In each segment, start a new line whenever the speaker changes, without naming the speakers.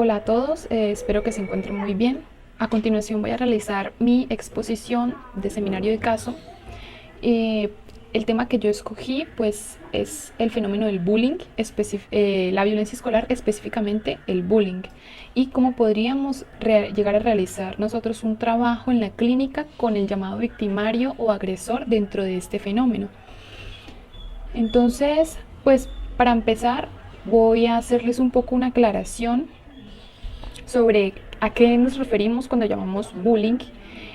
Hola a todos, espero que se encuentren muy bien. A continuación voy a realizar mi exposición de seminario de caso. Eh, el tema que yo escogí pues es el fenómeno del bullying, la violencia escolar, específicamente el bullying, y cómo podríamos llegar a realizar nosotros un trabajo en la clínica con el llamado victimario o agresor dentro de este fenómeno. Entonces, pues para empezar voy a hacerles un poco una aclaración sobre a qué nos referimos cuando llamamos bullying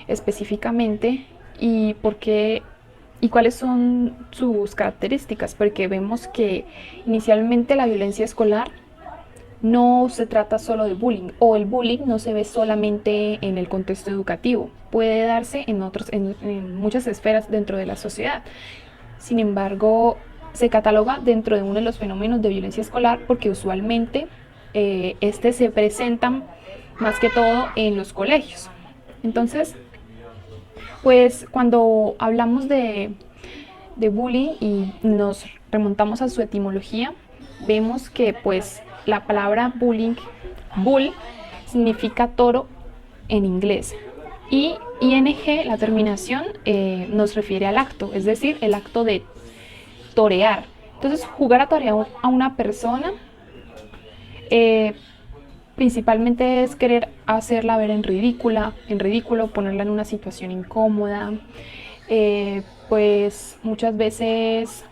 específicamente y por qué y cuáles son sus características, porque vemos que inicialmente la violencia escolar no se trata solo de bullying, o el bullying no se ve solamente en el contexto educativo, puede darse en muchas esferas dentro de la sociedad. Sin embargo, se cataloga dentro de uno de los fenómenos de violencia escolar porque usualmente se presentan más que todo en los colegios. Entonces, pues cuando hablamos de bullying y nos remontamos a su etimología, vemos que pues la palabra bullying, bull, significa toro en inglés. Y ing, la terminación, nos refiere al acto, es decir, el acto de torear. Entonces, jugar a torear a una persona eh, principalmente es querer hacerla ver en ridículo, ponerla en una situación incómoda, pues muchas veces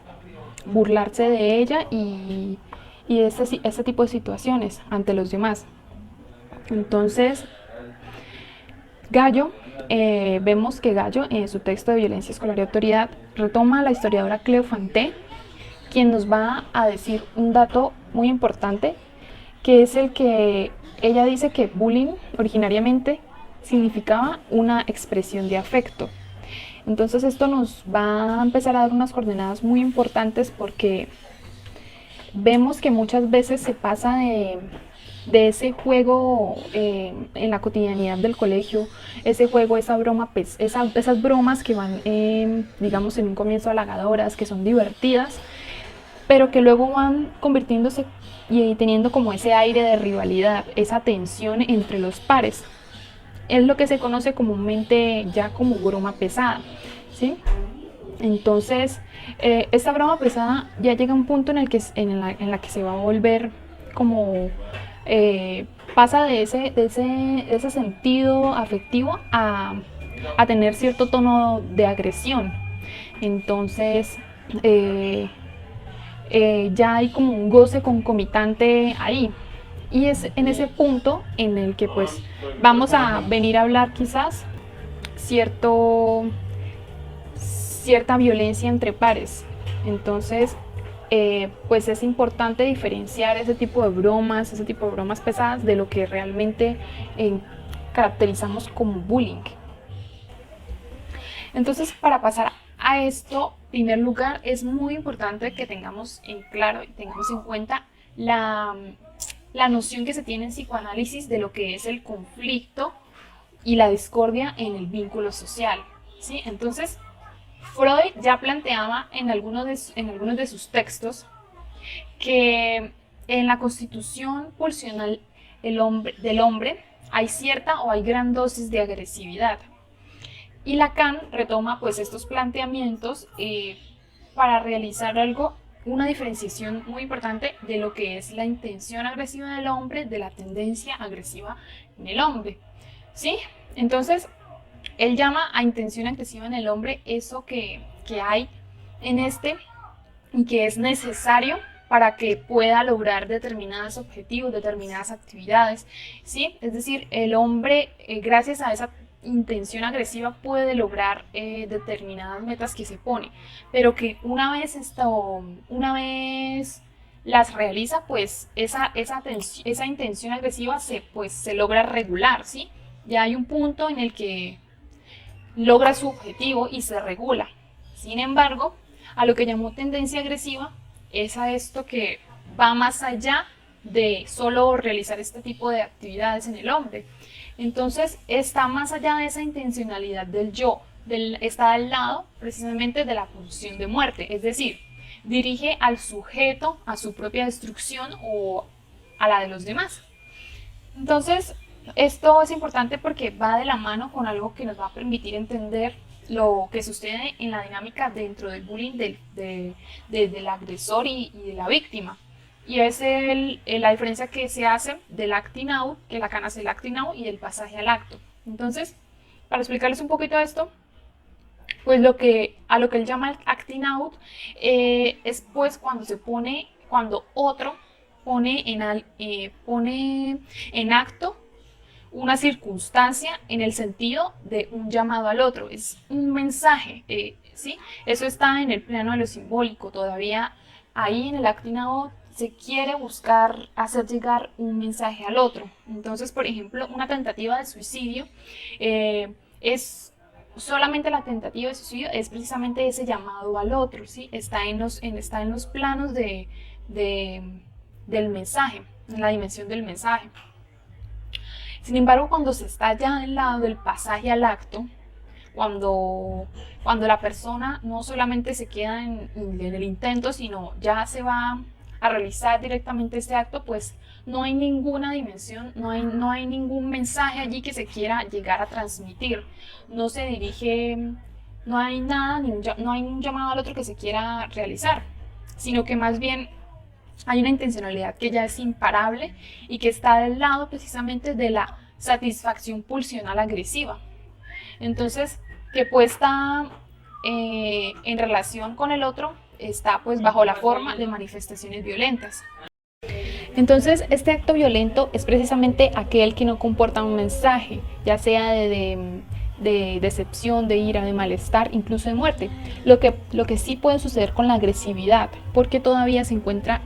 burlarse de ella y este tipo de situaciones ante los demás. Entonces, Gallo, vemos que Gallo en su texto de Violencia Escolar y Autoridad retoma a la historiadora Cleo Fanté, quien nos va a decir un dato muy importante, que es el que ella dice que bullying originariamente significaba una expresión de afecto. Entonces esto nos va a empezar a dar unas coordenadas muy importantes porque vemos que muchas veces se pasa de ese juego en la cotidianidad del colegio, ese juego, esa broma, pues, esas bromas que van, digamos, en un comienzo halagadoras, que son divertidas, pero que luego van convirtiéndose y teniendo como ese aire de rivalidad, esa tensión entre los pares. Es lo que se conoce comúnmente ya como broma pesada, ¿sí? Entonces, esta broma pesada ya llega a un punto en la que se va a volver como pasa de ese sentido afectivo a tener cierto tono de agresión. Entonces, ya hay como un goce concomitante ahí. Y es en ese punto en el que pues vamos a venir a hablar quizás cierto, cierta violencia entre pares. Entonces, pues es importante diferenciar ese tipo de bromas pesadas de lo que realmente caracterizamos como bullying. Entonces, para pasar a esto, en primer lugar, es muy importante que tengamos en claro y tengamos en cuenta la noción que se tiene en psicoanálisis de lo que es el conflicto y la discordia en el vínculo social, ¿sí? Entonces, Freud ya planteaba en algunos de sus textos que en la constitución pulsional del hombre hay cierta o hay gran dosis de agresividad. Y Lacan retoma pues estos planteamientos para realizar una diferenciación muy importante de lo que es la intención agresiva del hombre de la tendencia agresiva en el hombre, ¿sí? Entonces, él llama a intención agresiva en el hombre eso que hay en este y que es necesario para que pueda lograr determinados objetivos, determinadas actividades, ¿sí? Es decir, el hombre, gracias a esa intención agresiva, puede lograr determinadas metas que se pone, pero que una vez las realiza, pues esa intención agresiva se logra regular, ¿sí? Ya hay un punto en el que logra su objetivo y se regula. Sin embargo, a lo que llamó tendencia agresiva es a esto que va más allá de solo realizar este tipo de actividades en el hombre. Entonces, está más allá de esa intencionalidad del yo, está al lado precisamente de la pulsión de muerte, es decir, dirige al sujeto a su propia destrucción o a la de los demás. Entonces, esto es importante porque va de la mano con algo que nos va a permitir entender lo que sucede en la dinámica dentro del bullying del agresor y de la víctima. Y es la diferencia que se hace del acting out, que Lacan hace el acting out, y del pasaje al acto. Entonces, para explicarles un poquito esto, pues a lo que él llama el acting out es pues cuando otro pone en acto una circunstancia en el sentido de un llamado al otro, es un mensaje, ¿sí? Eso está en el plano de lo simbólico, todavía ahí en el acting out se quiere buscar hacer llegar un mensaje al otro. Entonces, por ejemplo, una tentativa de suicidio es solamente la tentativa de suicidio, es precisamente ese llamado al otro, ¿sí? Está en los planos del mensaje, en la dimensión del mensaje. Sin embargo, cuando se está ya del lado del pasaje al acto, cuando la persona no solamente se queda en el intento, sino ya se va a realizar directamente este acto, pues no hay ninguna dimensión, no hay ningún mensaje allí que se quiera llegar a transmitir. No se dirige, no hay nada, no hay un llamado al otro que se quiera realizar, sino que más bien hay una intencionalidad que ya es imparable y que está del lado precisamente de la satisfacción pulsional agresiva. Entonces, que puesta en relación con el otro, está pues bajo la forma de manifestaciones violentas. Entonces, este acto violento es precisamente aquel que no comporta un mensaje, ya sea de decepción, de ira, de malestar, incluso de muerte. Lo que sí puede suceder con la agresividad, porque todavía se encuentra,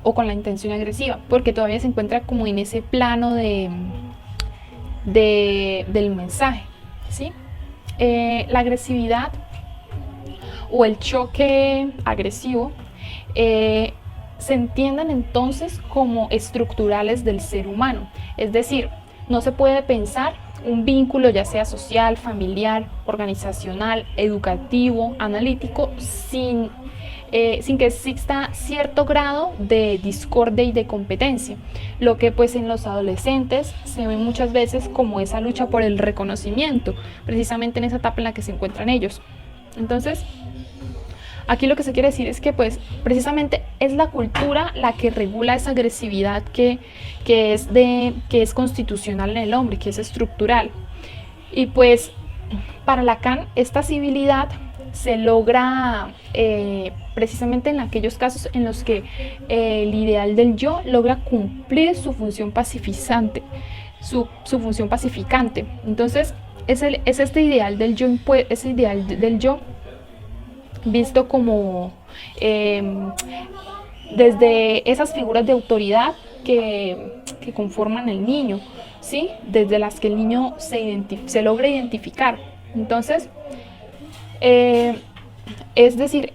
o con la intención agresiva, porque todavía se encuentra como en ese plano del mensaje, ¿sí? La agresividad o el choque agresivo se entienden entonces como estructurales del ser humano, es decir, no se puede pensar un vínculo ya sea social, familiar, organizacional, educativo, analítico, sin que exista cierto grado de discordia y de competencia, lo que pues en los adolescentes se ve muchas veces como esa lucha por el reconocimiento, precisamente en esa etapa en la que se encuentran ellos. Entonces, aquí lo que se quiere decir es que pues precisamente es la cultura la que regula esa agresividad que es constitucional en el hombre, que es estructural. Y pues para Lacan esta civilidad se logra precisamente en aquellos casos en los que el ideal del yo logra cumplir su función pacificante, su función pacificante. Entonces es este ideal del yo, ese ideal del yo visto como desde esas figuras de autoridad que conforman el niño, ¿sí? Desde las que el niño se logra identificar. Entonces, es decir,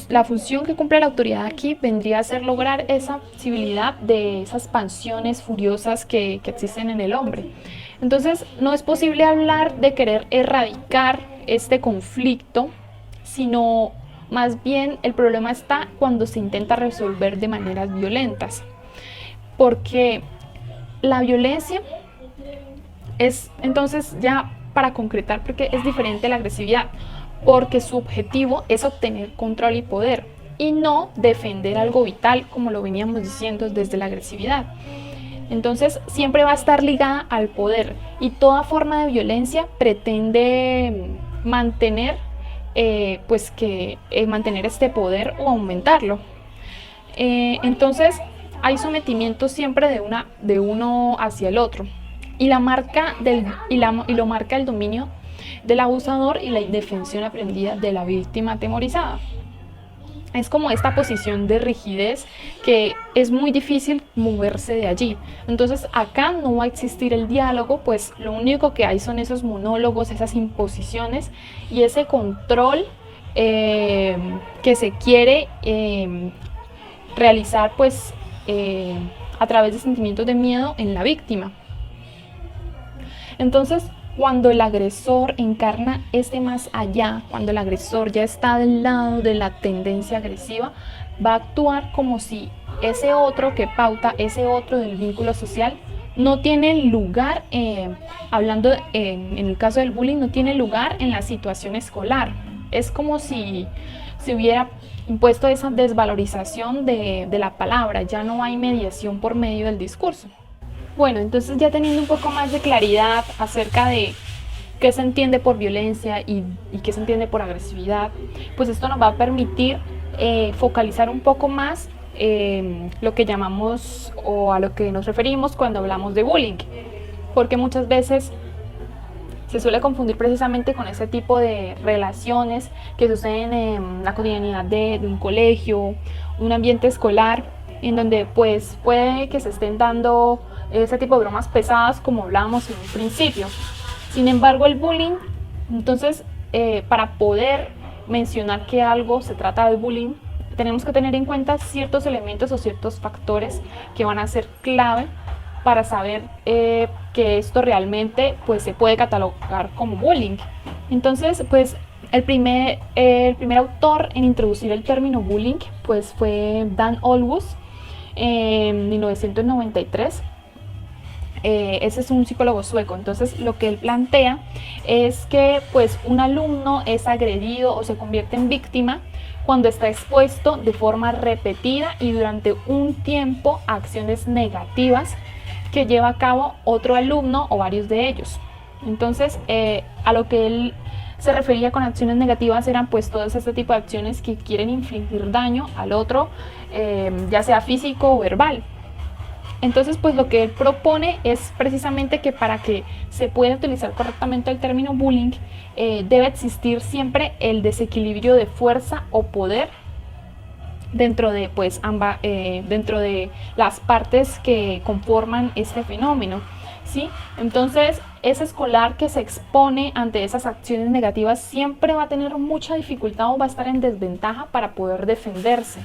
la función que cumple la autoridad aquí vendría a ser lograr esa civilidad de esas pasiones furiosas que existen en el hombre. Entonces, no es posible hablar de querer erradicar este conflicto, sino más bien el problema está cuando se intenta resolver de maneras violentas, porque la violencia es, entonces ya para concretar, porque es diferente a la agresividad, porque su objetivo es obtener control y poder y no defender algo vital como lo veníamos diciendo desde la agresividad. Entonces siempre va a estar ligada al poder y toda forma de violencia pretende mantener mantener este poder o aumentarlo. Entonces hay sometimiento siempre de uno hacia el otro y lo marca el dominio del abusador y la indefensión aprendida de la víctima atemorizada. Es como esta posición de rigidez que es muy difícil moverse de allí. Entonces acá no va a existir el diálogo, pues lo único que hay son esos monólogos, esas imposiciones y ese control que se quiere realizar pues a través de sentimientos de miedo en la víctima. Entonces, cuando el agresor encarna este más allá, cuando el agresor ya está del lado de la tendencia agresiva, va a actuar como si ese otro que pauta, ese otro del vínculo social, no tiene lugar, hablando en el caso del bullying, no tiene lugar en la situación escolar. Es como si se hubiera impuesto esa desvalorización de la palabra, ya no hay mediación por medio del discurso. Bueno, entonces ya teniendo un poco más de claridad acerca de qué se entiende por violencia y qué se entiende por agresividad, pues esto nos va a permitir focalizar un poco más lo que llamamos o a lo que nos referimos cuando hablamos de bullying, porque muchas veces se suele confundir precisamente con ese tipo de relaciones que suceden en la cotidianidad de un colegio, un ambiente escolar, en donde pues puede que se estén dando ese tipo de bromas pesadas como hablábamos en un principio. Sin embargo, el bullying, entonces, para poder mencionar que algo se trata de bullying, tenemos que tener en cuenta ciertos elementos o ciertos factores que van a ser clave para saber que esto realmente pues, se puede catalogar como bullying. Entonces, pues el primer autor en introducir el término bullying pues, fue Dan Olweus en 1993. Ese es un psicólogo sueco. Entonces lo que él plantea es que pues un alumno es agredido o se convierte en víctima cuando está expuesto de forma repetida y durante un tiempo a acciones negativas que lleva a cabo otro alumno o varios de ellos. Entonces a lo que él se refería con acciones negativas eran pues todas este tipo de acciones que quieren infligir daño al otro, ya sea físico o verbal. Entonces, pues lo que él propone es precisamente que para que se pueda utilizar correctamente el término bullying, debe existir siempre el desequilibrio de fuerza o poder dentro de, pues, dentro de las partes que conforman este fenómeno, ¿sí? Entonces, ese escolar que se expone ante esas acciones negativas siempre va a tener mucha dificultad o va a estar en desventaja para poder defenderse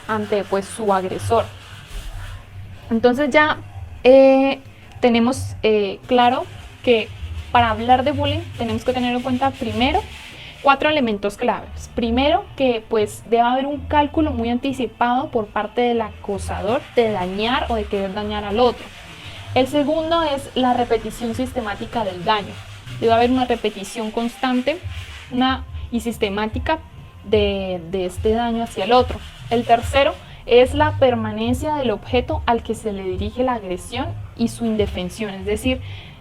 ante, pues, su agresor. Entonces ya tenemos claro que para hablar de bullying tenemos que tener en cuenta primero 4 elementos claves. Primero, que pues debe haber un cálculo muy anticipado por parte del acosador de dañar o de querer dañar al otro. El segundo es la repetición sistemática del daño. Debe haber una repetición constante y sistemática de este daño hacia el otro. El tercero es la permanencia del objeto al que se le dirige la agresión y su indefensión, es decir,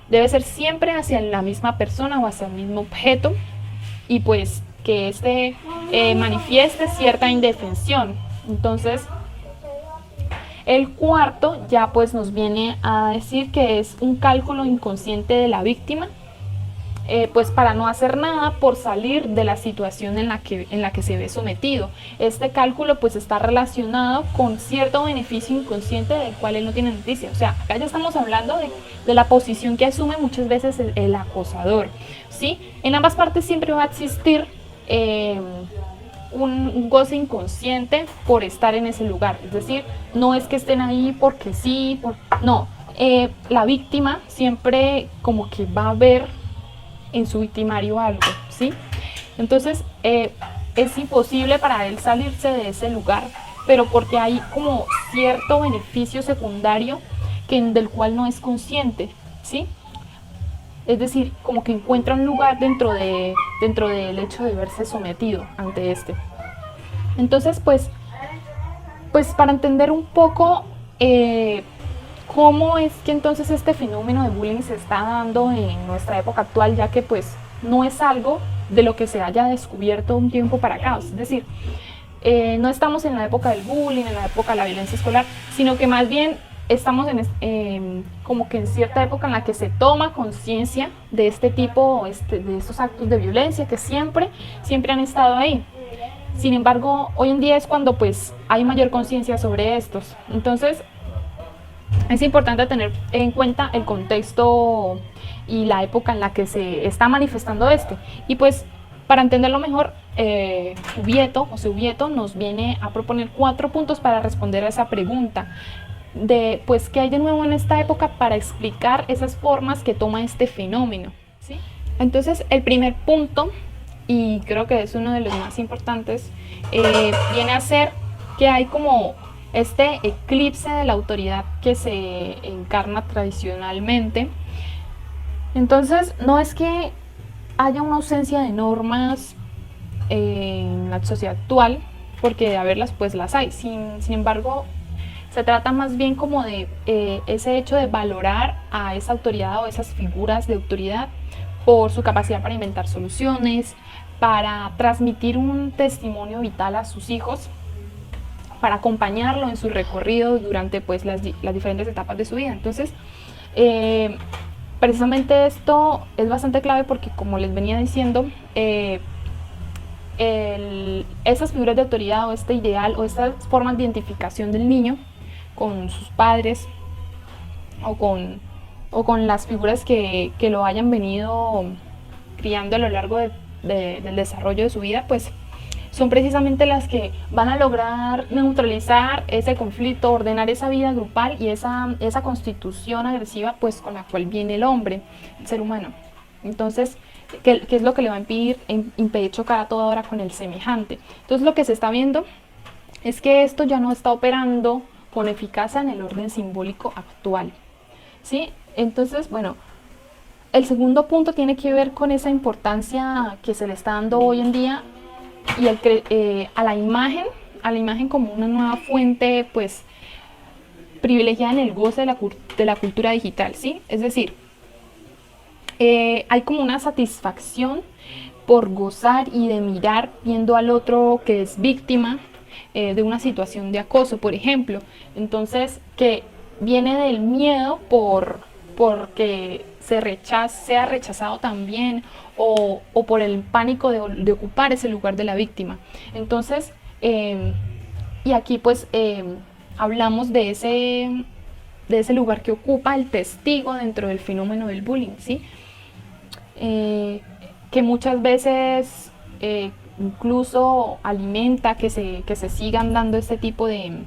debe ser siempre hacia la misma persona o hacia el mismo objeto y pues que éste manifieste cierta indefensión. Entonces, el cuarto ya pues nos viene a decir que es un cálculo inconsciente de la víctima, pues para no hacer nada por salir de la situación en la que se ve sometido. Este cálculo pues está relacionado con cierto beneficio inconsciente del cual él no tiene noticia. O sea, acá ya estamos hablando de la posición que asume muchas veces el acosador, ¿sí? En ambas partes siempre va a existir un goce inconsciente por estar en ese lugar. Es decir, no es que estén ahí porque sí, no. La víctima siempre como que va a ver en su victimario algo, ¿sí? Entonces es imposible para él salirse de ese lugar, pero porque hay como cierto beneficio secundario del cual no es consciente, ¿sí? Es decir, como que encuentra un lugar dentro del hecho de verse sometido ante este. Entonces, pues para entender un poco cómo es que entonces este fenómeno de bullying se está dando en nuestra época actual, ya que pues no es algo de lo que se haya descubierto un tiempo para acá. Es decir, no estamos en la época del bullying, en la época de la violencia escolar, sino que más bien estamos como que en cierta época en la que se toma conciencia de este tipo, de estos actos de violencia que siempre han estado ahí. Sin embargo, hoy en día es cuando pues hay mayor conciencia sobre estos. Entonces, es importante tener en cuenta el contexto y la época en la que se está manifestando y pues para entenderlo mejor, Ubieto nos viene a proponer 4 puntos para responder a esa pregunta de pues qué hay de nuevo en esta época para explicar esas formas que toma este fenómeno, ¿sí? Entonces el primer punto, y creo que es uno de los más importantes, viene a ser que hay como este eclipse de la autoridad que se encarna tradicionalmente. Entonces, no es que haya una ausencia de normas en la sociedad actual, porque de haberlas, pues las hay. Sin embargo, se trata más bien como de ese hecho de valorar a esa autoridad o esas figuras de autoridad por su capacidad para inventar soluciones, para transmitir un testimonio vital a sus hijos, para acompañarlo en su recorrido durante pues las diferentes etapas de su vida. Entonces, precisamente esto es bastante clave porque, como les venía diciendo, esas figuras de autoridad o este ideal o estas formas de identificación del niño con sus padres o con las figuras que lo hayan venido criando a lo largo del desarrollo de su vida, pues son precisamente las que van a lograr neutralizar ese conflicto, ordenar esa vida grupal y esa constitución agresiva pues con la cual viene el hombre, el ser humano. Entonces, ¿qué es lo que le va a impedir chocar a toda hora con el semejante? Entonces, lo que se está viendo es que esto ya no está operando con eficacia en el orden simbólico actual, ¿sí? Entonces, bueno, el segundo punto tiene que ver con esa importancia que se le está dando hoy en día y a la imagen como una nueva fuente, pues, privilegiada en el goce de la cultura digital, ¿sí? Es decir, hay como una satisfacción por gozar y de mirar viendo al otro que es víctima de una situación de acoso, por ejemplo. Entonces, que viene del miedo porque sea rechazado también, o por el pánico de ocupar ese lugar de la víctima. Entonces, y aquí pues hablamos de ese lugar que ocupa el testigo dentro del fenómeno del bullying, ¿sí? Que muchas veces incluso alimenta que se sigan dando este tipo de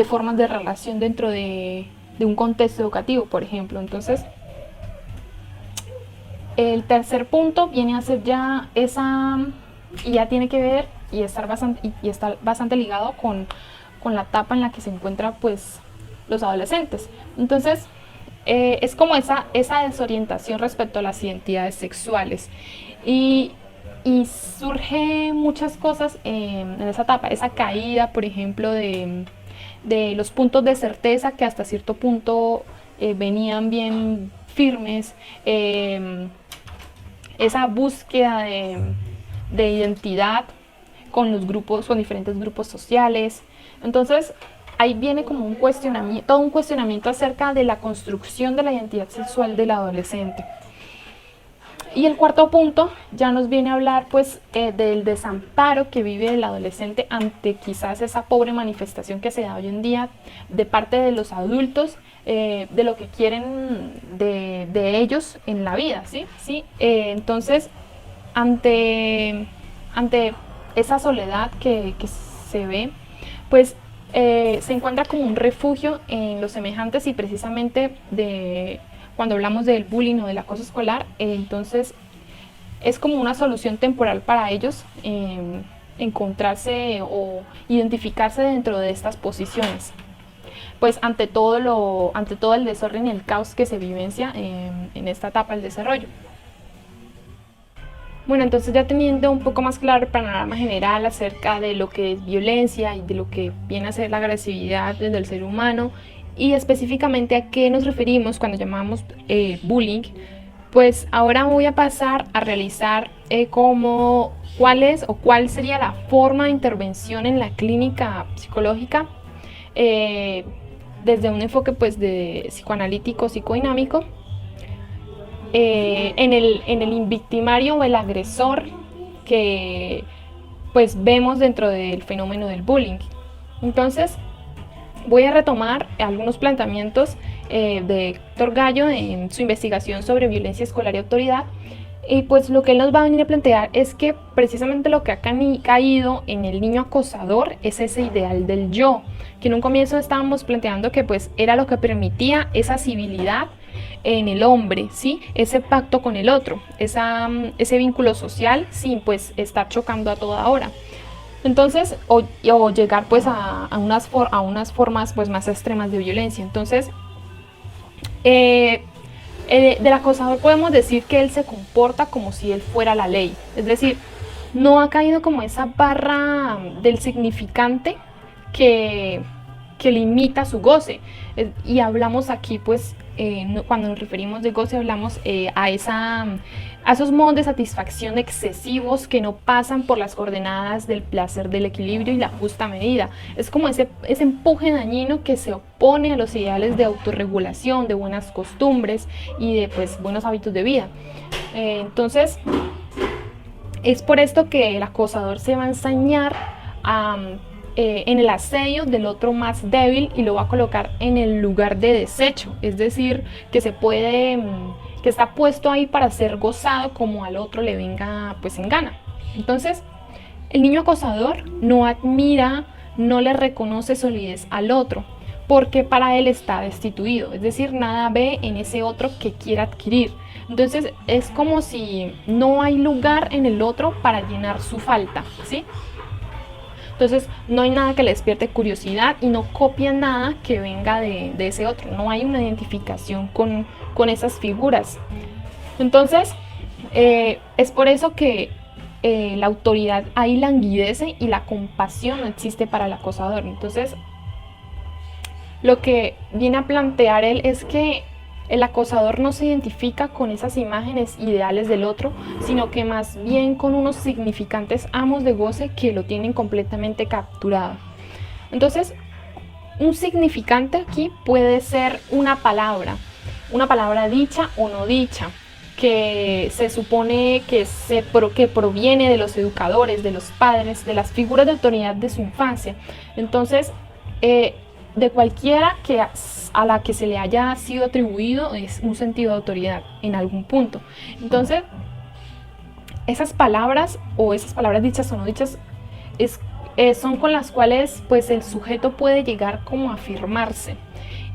formas de relación dentro de un contexto educativo, por ejemplo. Entonces, el tercer punto viene a ser ya y ya tiene que ver y está bastante ligado con la etapa en la que se encuentran pues los adolescentes. Entonces, es como esa desorientación respecto a las identidades sexuales y surge muchas cosas en esa etapa, esa caída, por ejemplo, de los puntos de certeza que hasta cierto punto venían bien firmes, esa búsqueda de identidad con diferentes grupos sociales. Entonces, ahí viene como todo un cuestionamiento acerca de la construcción de la identidad sexual del adolescente. Y el cuarto punto ya nos viene a hablar pues del desamparo que vive el adolescente ante quizás esa pobre manifestación que se da hoy en día de parte de los adultos, de lo que quieren de ellos en la vida, ¿sí? Entonces, ante esa soledad que se ve, pues se encuentra como un refugio en los semejantes y precisamente cuando hablamos del bullying o del acoso escolar, entonces es como una solución temporal para ellos encontrarse o identificarse dentro de estas posiciones. Pues ante todo el desorden y el caos que se vivencia en esta etapa del desarrollo. Bueno, entonces ya teniendo un poco más claro el panorama general acerca de lo que es violencia y de lo que viene a ser la agresividad desde el ser humano y específicamente a qué nos referimos cuando llamamos bullying, pues ahora voy a pasar a realizar cuál sería la forma de intervención en la clínica psicológica desde un enfoque pues de psicoanalítico, psicodinámico, en el invictimario o el agresor que pues vemos dentro del fenómeno del bullying. Entonces voy a retomar algunos planteamientos de Héctor Gallo en su investigación sobre violencia escolar y autoridad. Y pues lo que él nos va a venir a plantear es que precisamente lo que ha caído en el niño acosador es ese ideal del yo, que en un comienzo estábamos planteando que pues era lo que permitía esa civilidad en el hombre, ¿sí? Ese pacto con el otro, ese vínculo social sin pues estar chocando a toda hora. Entonces, o llegar pues a unas formas pues más extremas de violencia. Entonces, del acosador podemos decir que él se comporta como si él fuera la ley. Es decir, no ha caído como esa barra del significante que limita su goce. Y hablamos aquí pues cuando nos referimos de goce hablamos a esos modos de satisfacción excesivos que no pasan por las coordenadas del placer, del equilibrio y la justa medida. Es como ese empuje dañino que se opone a los ideales de autorregulación, de buenas costumbres y de pues buenos hábitos de vida. Entonces es por esto que el acosador se va a ensañar en el asedio del otro más débil y lo va a colocar en el lugar de desecho, es decir, que está puesto ahí para ser gozado como al otro le venga pues en gana. Entonces, el niño acosador no admira, no le reconoce solidez al otro, porque para él está destituido, es decir, nada ve en ese otro que quiera adquirir. Entonces, es como si no hay lugar en el otro para llenar su falta, ¿sí? Entonces no hay nada que le despierte curiosidad y no copia nada que venga de ese otro. No hay una identificación con esas figuras. Entonces es por eso que la autoridad ahí languidece y la compasión no existe para el acosador. Entonces lo que viene a plantear él es que el acosador no se identifica con esas imágenes ideales del otro, sino que más bien con unos significantes amos de goce que lo tienen completamente capturado. Entonces, un significante aquí puede ser una palabra dicha o no dicha, que se supone que proviene de los educadores, de los padres, de las figuras de autoridad de su infancia. Entonces, de cualquiera a la que se le haya sido atribuido es un sentido de autoridad en algún punto. Entonces, esas palabras dichas o no dichas son con las cuales pues el sujeto puede llegar como a afirmarse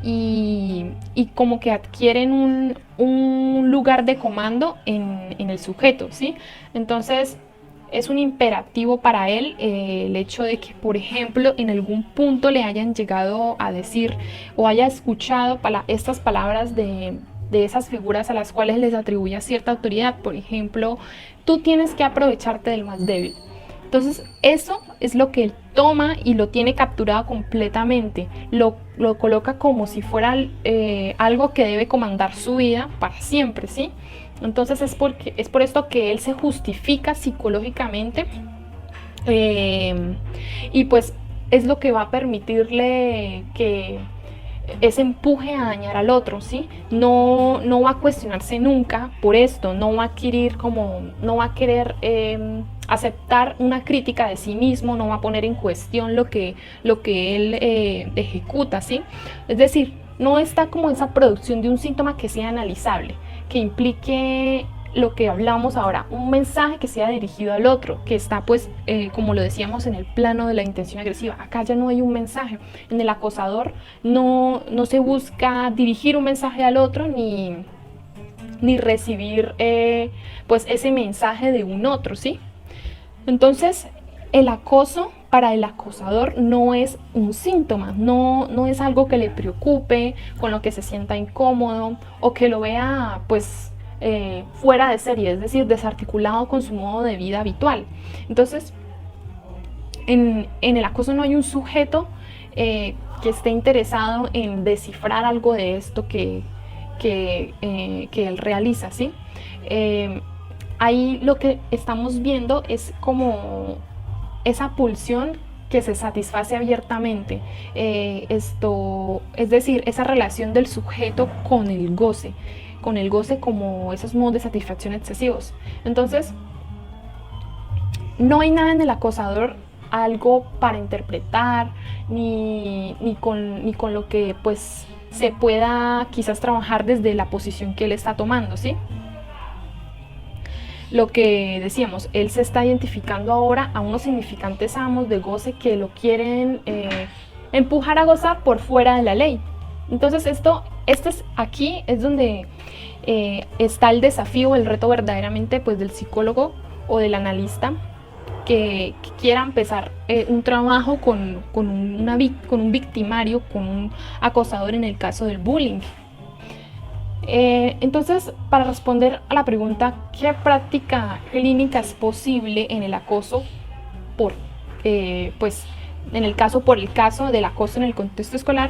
y como que adquieren un lugar de comando en el sujeto, ¿sí? Entonces, es un imperativo para él el hecho de que, por ejemplo, en algún punto le hayan llegado a decir o haya escuchado estas palabras de esas figuras a las cuales les atribuye cierta autoridad. Por ejemplo, tú tienes que aprovecharte del más débil. Entonces eso es lo que él toma y lo tiene capturado completamente, lo coloca como si fuera algo que debe comandar su vida para siempre, ¿sí? Entonces es por esto que él se justifica psicológicamente y pues es lo que va a permitirle que ese empuje a dañar al otro, ¿sí? No va a cuestionarse nunca por esto, no va a querer aceptar una crítica de sí mismo, no va a poner en cuestión lo que él ejecuta, ¿sí? Es decir, no está como esa producción de un síntoma que sea analizable, que implique lo que hablamos ahora, un mensaje que sea dirigido al otro, que está pues, como lo decíamos, en el plano de la intención agresiva. Acá ya no hay un mensaje. En el acosador no se busca dirigir un mensaje al otro ni recibir pues ese mensaje de un otro, ¿sí? Entonces, el acoso para el acosador no es un síntoma, no es algo que le preocupe, con lo que se sienta incómodo o que lo vea pues fuera de serie, es decir, desarticulado con su modo de vida habitual. Entonces, en el acoso no hay un sujeto que esté interesado en descifrar algo de esto que él realiza, ¿sí? Ahí lo que estamos viendo es como esa pulsión que se satisface abiertamente, es decir, esa relación del sujeto con el goce como esos modos de satisfacción excesivos. Entonces, no hay nada en el acosador algo para interpretar, ni con lo que pues se pueda quizás trabajar desde la posición que él está tomando, ¿sí? Lo que decíamos, él se está identificando ahora a unos significantes amos de goce que lo quieren empujar a gozar por fuera de la ley. Entonces aquí es donde está el desafío, el reto verdaderamente pues del psicólogo o del analista que quiera empezar un trabajo con un victimario, con un acosador en el caso del bullying. Entonces, para responder a la pregunta, ¿qué práctica clínica es posible en el acoso por el caso del acoso en el contexto escolar?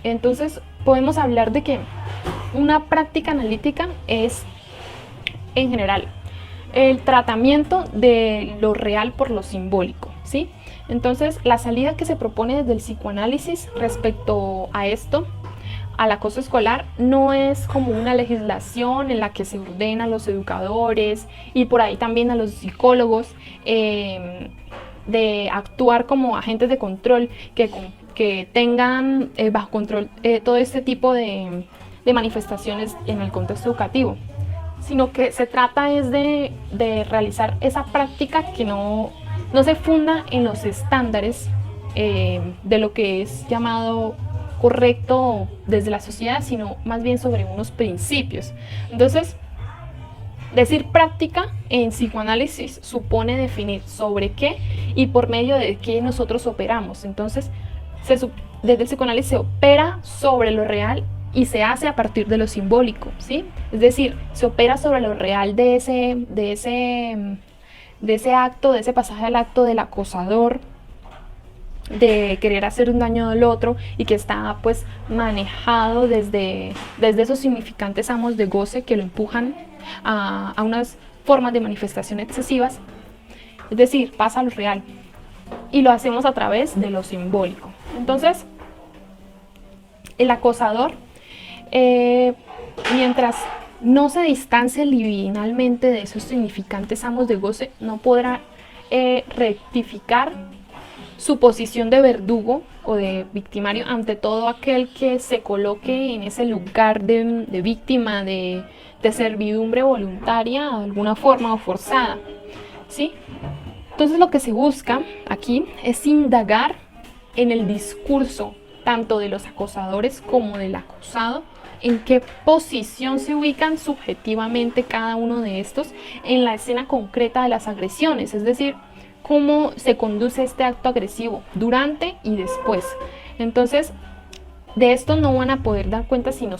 Entonces, podemos hablar de que una práctica analítica es, en general, el tratamiento de lo real por lo simbólico, ¿sí? Entonces, la salida que se propone desde el psicoanálisis respecto a esto, al acoso escolar, no es como una legislación en la que se ordena a los educadores y por ahí también a los psicólogos de actuar como agentes de control que tengan bajo control todo este tipo de manifestaciones en el contexto educativo, sino que se trata es de realizar esa práctica que no se funda en los estándares de lo que es llamado correcto desde la sociedad, sino más bien sobre unos principios. Entonces, decir práctica en psicoanálisis supone definir sobre qué y por medio de qué nosotros operamos. Entonces, desde el psicoanálisis se opera sobre lo real y se hace a partir de lo simbólico, ¿sí? Es decir, se opera sobre lo real de ese acto, de ese pasaje al acto del acosador, de querer hacer un daño al otro y que está pues manejado desde esos significantes amos de goce que lo empujan a unas formas de manifestación excesivas. Es decir, pasa a lo real y lo hacemos a través de lo simbólico. Entonces, el acosador, mientras no se distancie libidinalmente de esos significantes amos de goce, no podrá rectificar su posición de verdugo o de victimario ante todo aquel que se coloque en ese lugar de víctima, de servidumbre voluntaria de alguna forma o forzada, ¿sí? Entonces lo que se busca aquí es indagar en el discurso tanto de los acosadores como del acosado, en qué posición se ubican subjetivamente cada uno de estos en la escena concreta de las agresiones, es decir, cómo se conduce este acto agresivo durante y después. Entonces, de esto no van a poder dar cuenta sino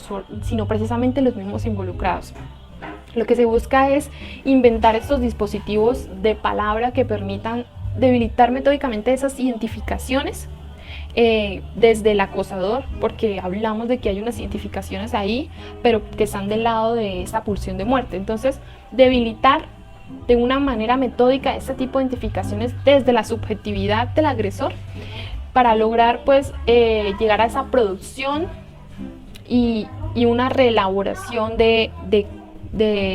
precisamente los mismos involucrados. Lo que se busca es inventar estos dispositivos de palabra que permitan debilitar metódicamente esas identificaciones desde el acosador, porque hablamos de que hay unas identificaciones ahí, pero que están del lado de esa pulsión de muerte. Entonces, debilitar de una manera metódica este tipo de identificaciones desde la subjetividad del agresor para lograr pues llegar a esa producción y una reelaboración de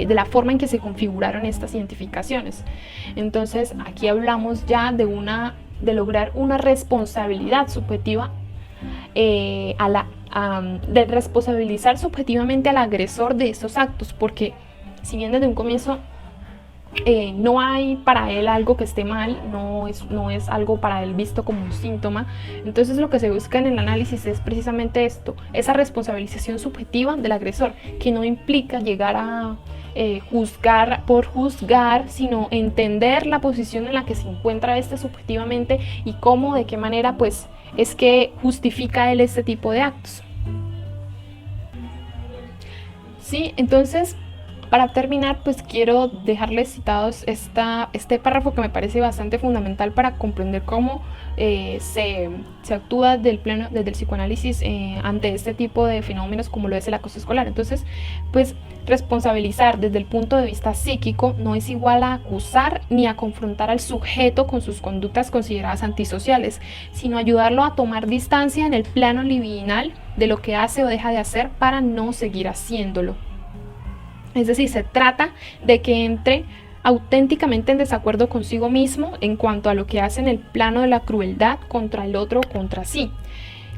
la forma en que se configuraron estas identificaciones. Entonces aquí hablamos ya de lograr una responsabilidad subjetiva, de responsabilizar subjetivamente al agresor de estos actos, porque si bien desde un comienzo no hay para él algo que esté mal, no es algo para él visto como un síntoma. Entonces lo que se busca en el análisis es precisamente esto, esa responsabilización subjetiva del agresor, que no implica llegar a juzgar por juzgar, sino entender la posición en la que se encuentra este subjetivamente y cómo, de qué manera pues es que justifica él este tipo de actos. Sí, entonces, para terminar, pues quiero dejarles citados este párrafo que me parece bastante fundamental para comprender cómo se actúa desde el psicoanálisis ante este tipo de fenómenos como lo es el acoso escolar. Entonces, pues responsabilizar desde el punto de vista psíquico no es igual a acusar ni a confrontar al sujeto con sus conductas consideradas antisociales, sino ayudarlo a tomar distancia en el plano libidinal de lo que hace o deja de hacer para no seguir haciéndolo. Es decir, se trata de que entre auténticamente en desacuerdo consigo mismo en cuanto a lo que hace en el plano de la crueldad contra el otro o contra sí.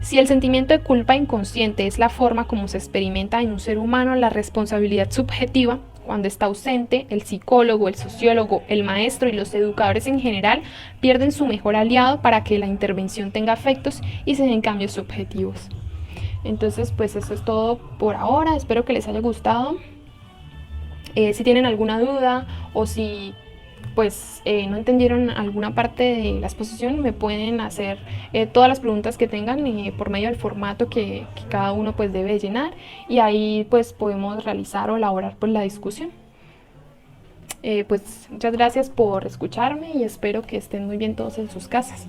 Si el sentimiento de culpa inconsciente es la forma como se experimenta en un ser humano la responsabilidad subjetiva, cuando está ausente, el psicólogo, el sociólogo, el maestro y los educadores en general pierden su mejor aliado para que la intervención tenga efectos y se den cambios subjetivos. Entonces, pues eso es todo por ahora. Espero que les haya gustado. Si tienen alguna duda o si pues no entendieron alguna parte de la exposición, me pueden hacer todas las preguntas que tengan por medio del formato que cada uno pues debe llenar, y ahí pues podemos realizar o elaborar pues la discusión. Pues muchas gracias por escucharme y espero que estén muy bien todos en sus casas.